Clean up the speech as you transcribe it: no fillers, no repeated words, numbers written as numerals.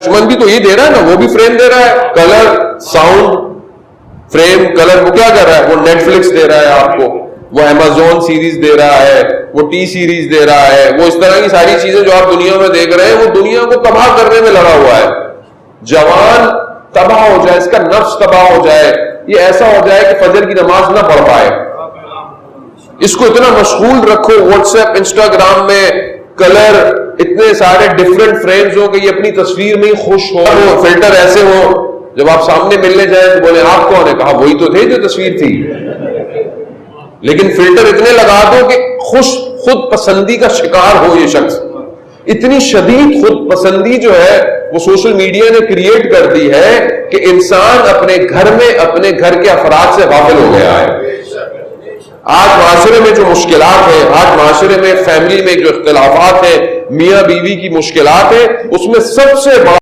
دشمن بھی تو یہ دے رہا ہے نا, وہ بھی فریم دے رہا ہے, کلر, ساؤنڈ, فریم, کلر. وہ کیا کر رہا ہے؟ وہ نیٹ فلکس دے رہا ہے آپ کو, وہ امیزون سیریز دے رہا ہے, وہ ٹی سیریز دے رہا ہے, وہ اس طرح کی ساری چیزیں جو آپ دنیا میں دیکھ رہے ہیں, وہ دنیا کو تباہ کرنے میں لگا ہوا ہے. جوان تباہ ہو جائے, اس کا نفس تباہ ہو جائے, یہ ایسا ہو جائے کہ فجر کی نماز نہ پڑھ پائے. اس کو اتنا مشغول رکھو واٹس ایپ, انسٹاگرام میں کلر, اتنے سارے ڈفرنٹ فرینڈز ہو کہ یہ اپنی تصویر میں ہی خوش ہو, فلٹر ایسے ہو, جب آپ سامنے ملنے جائیں تو بولے آپ کون ہے؟ کہا وہی تو تھے جو تصویر تھی. لیکن فلٹر اتنے لگا دو کہ خود پسندی کا شکار ہو یہ شخص. اتنی شدید خود پسندی جو ہے وہ سوشل میڈیا نے کریٹ کر دی ہے کہ انسان اپنے گھر میں اپنے گھر کے افراد سے غافل ہو گیا ہے. آج معاشرے میں جو مشکلات ہیں, آج معاشرے میں فیملی میں جو اختلافات ہیں, میاں بیوی کی مشکلات ہیں, اس میں سب سے بڑا